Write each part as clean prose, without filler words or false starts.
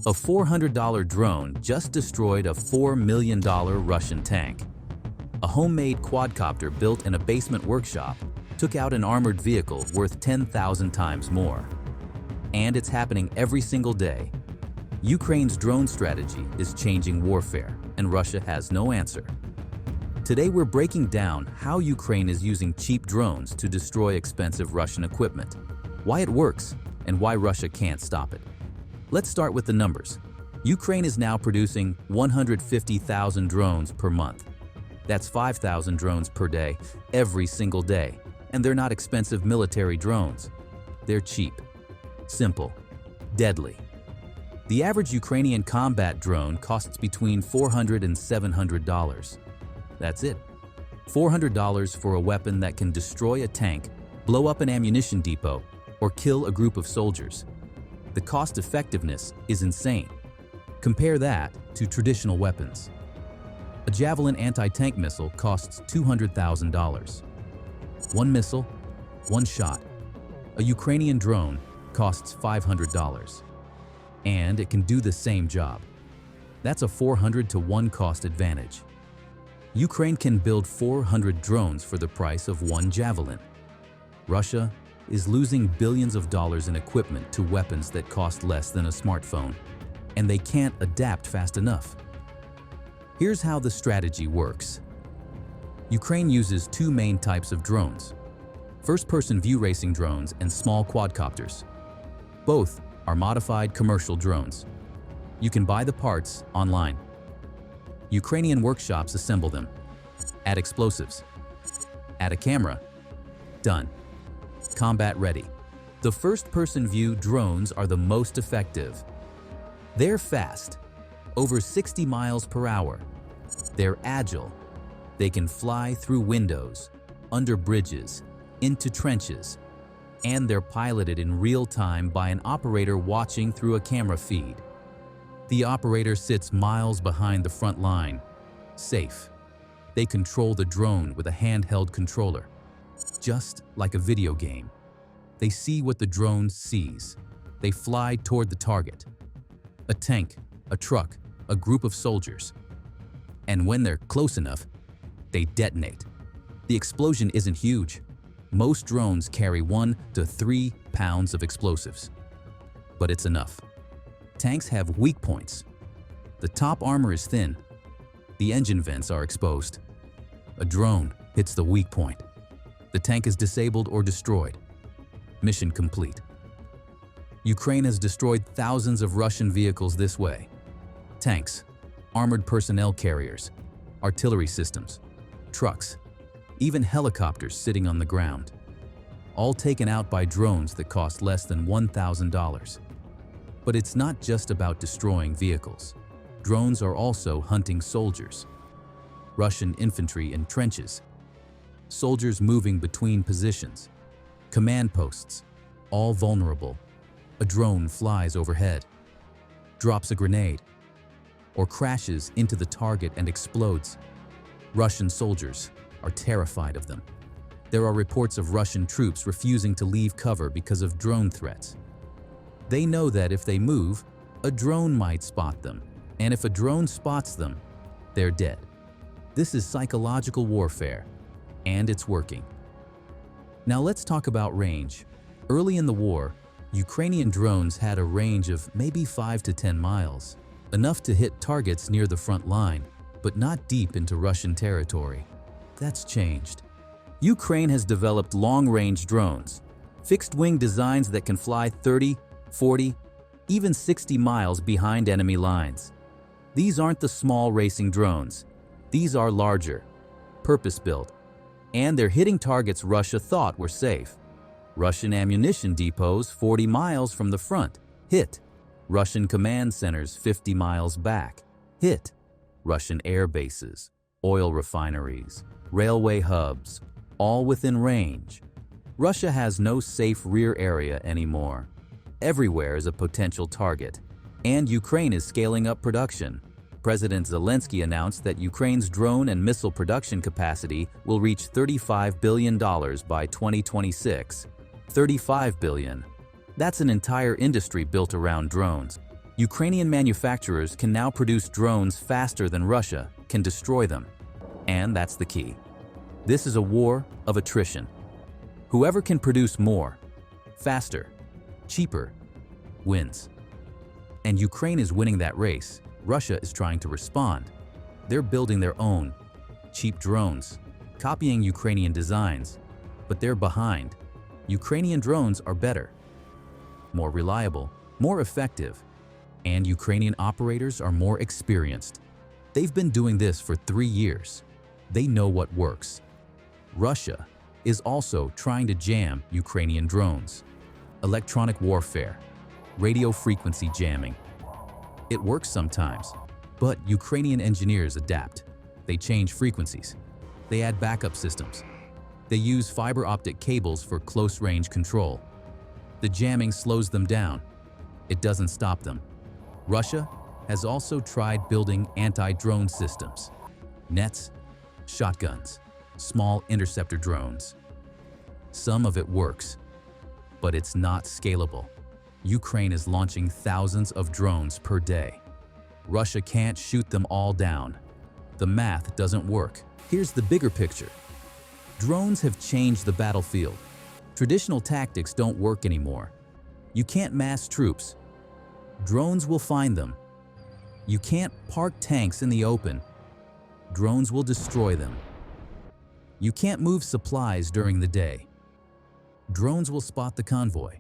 A $400 drone just destroyed a $4 million Russian tank. A homemade quadcopter built in a basement workshop took out an armored vehicle worth 10,000 times more. And it's happening every single day. Ukraine's drone strategy is changing warfare, and Russia has no answer. Today we're breaking down how Ukraine is using cheap drones to destroy expensive Russian equipment, why it works, and why Russia can't stop it. Let's start with the numbers. Ukraine is now producing 150,000 drones per month. That's 5,000 drones per day, every single day. And they're not expensive military drones. They're cheap, simple, deadly. The average Ukrainian combat drone costs between $400 and $700. That's it. $400 for a weapon that can destroy a tank, blow up an ammunition depot, or kill a group of soldiers. The cost effectiveness is insane. Compare that to traditional weapons. A Javelin anti-tank missile costs $200,000. One missile, one shot. A Ukrainian drone costs $500. And it can do the same job. That's a 400 to 1 cost advantage. Ukraine can build 400 drones for the price of one Javelin. Russia is losing billions of dollars in equipment to weapons that cost less than a smartphone, and they can't adapt fast enough. Here's how the strategy works. Ukraine uses two main types of drones: first-person view racing drones and small quadcopters. Both are modified commercial drones. You can buy the parts online. Ukrainian workshops assemble them. Add explosives. Add a camera. Done. Combat ready. The first-person view drones are the most effective. They're fast, over 60 miles per hour. They're agile. They can fly through windows, under bridges, into trenches, and they're piloted in real time by an operator watching through a camera feed. The operator sits miles behind the front line, safe. They control the drone with a handheld controller, just like a video game. They see what the drone sees. They fly toward the target. A tank, a truck, a group of soldiers. And when they're close enough, they detonate. The explosion isn't huge. Most drones carry 1 to 3 pounds of explosives. But it's enough. Tanks have weak points. The top armor is thin. The engine vents are exposed. A drone hits the weak point. The tank is disabled or destroyed. Mission complete. Ukraine has destroyed thousands of Russian vehicles this way. Tanks, armored personnel carriers, artillery systems, trucks, even helicopters sitting on the ground. All taken out by drones that cost less than $1,000. But it's not just about destroying vehicles. Drones are also hunting soldiers. Russian infantry in trenches. Soldiers moving between positions. Command posts, all vulnerable. A drone flies overhead, drops a grenade, or crashes into the target and explodes. Russian soldiers are terrified of them. There are reports of Russian troops refusing to leave cover because of drone threats. They know that if they move, a drone might spot them, and if a drone spots them, they're dead. This is psychological warfare, and it's working. Now let's talk about range. Early in the war, Ukrainian drones had a range of maybe 5 to 10 miles, enough to hit targets near the front line, but not deep into Russian territory. That's changed. Ukraine has developed long-range drones, fixed-wing designs that can fly 30, 40, even 60 miles behind enemy lines. These aren't the small racing drones. These are larger, purpose-built, and they're hitting targets Russia thought were safe. Russian ammunition depots 40 miles from the front, hit. Russian command centers 50 miles back, hit. Russian air bases, oil refineries, railway hubs, all within range. Russia has no safe rear area anymore. Everywhere is a potential target, and Ukraine is scaling up production. President Zelensky announced that Ukraine's drone and missile production capacity will reach $35 billion by 2026. $35 billion. That's an entire industry built around drones. Ukrainian manufacturers can now produce drones faster than Russia can destroy them. And that's the key. This is a war of attrition. Whoever can produce more, faster, cheaper, wins. And Ukraine is winning that race. Russia is trying to respond. They're building their own cheap drones, copying Ukrainian designs, but they're behind. Ukrainian drones are better, more reliable, more effective, and Ukrainian operators are more experienced. They've been doing this for 3 years. They know what works. Russia is also trying to jam Ukrainian drones. Electronic warfare, radio frequency jamming. It works sometimes, but Ukrainian engineers adapt. They change frequencies. They add backup systems. They use fiber optic cables for close-range control. The jamming slows them down. It doesn't stop them. Russia has also tried building anti-drone systems. Nets, shotguns, small interceptor drones. Some of it works, but it's not scalable. Ukraine is launching thousands of drones per day. Russia can't shoot them all down. The math doesn't work. Here's the bigger picture. Drones have changed the battlefield. Traditional tactics don't work anymore. You can't mass troops. Drones will find them. You can't park tanks in the open. Drones will destroy them. You can't move supplies during the day. Drones will spot the convoy.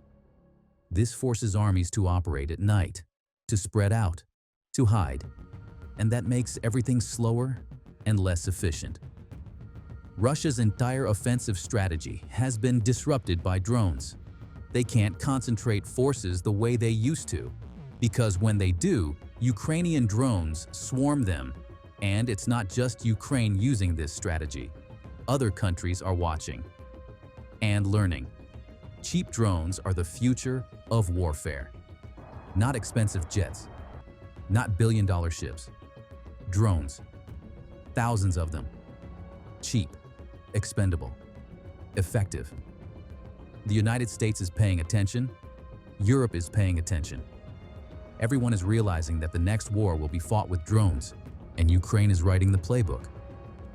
This forces armies to operate at night, to spread out, to hide, and that makes everything slower and less efficient. Russia's entire offensive strategy has been disrupted by drones. They can't concentrate forces the way they used to, because when they do, Ukrainian drones swarm them. And it's not just Ukraine using this strategy. Other countries are watching and learning. Cheap drones are the future of warfare. Not expensive jets, not billion-dollar ships. Drones, thousands of them. Cheap, expendable, effective. The United States is paying attention. Europe is paying attention. Everyone is realizing that the next war will be fought with drones, and Ukraine is writing the playbook.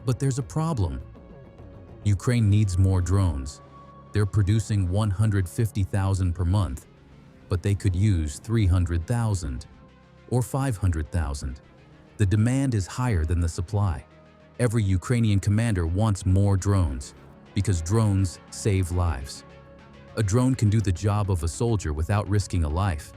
But there's a problem. Ukraine needs more drones. They're producing 150,000 per month, but they could use 300,000 or 500,000. The demand is higher than the supply. Every Ukrainian commander wants more drones because drones save lives. A drone can do the job of a soldier without risking a life.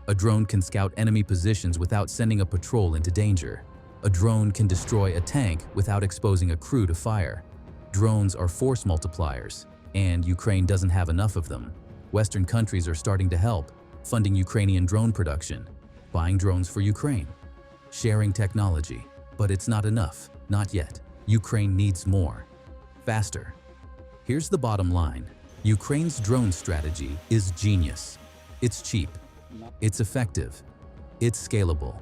A drone can scout enemy positions without sending a patrol into danger. A drone can destroy a tank without exposing a crew to fire. Drones are force multipliers, and Ukraine doesn't have enough of them. Western countries are starting to help, funding Ukrainian drone production, buying drones for Ukraine, sharing technology. But it's not enough, not yet. Ukraine needs more, faster. Here's the bottom line. Ukraine's drone strategy is genius. It's cheap, it's effective, it's scalable,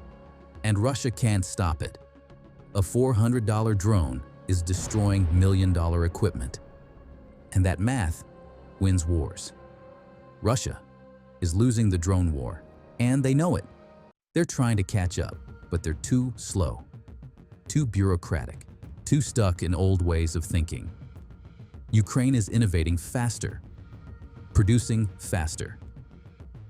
and Russia can't stop it. A $400 drone is destroying million-dollar equipment. And that math wins wars. Russia is losing the drone war, and they know it. They're trying to catch up, but they're too slow, too bureaucratic, too stuck in old ways of thinking. Ukraine is innovating faster, producing faster,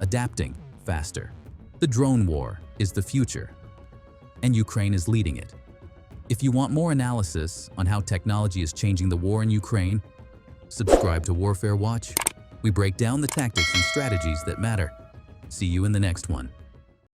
adapting faster. The drone war is the future, and Ukraine is leading it. If you want more analysis on how technology is changing the war in Ukraine, subscribe to Warfare Watch. We break down the tactics and strategies that matter. See you in the next one.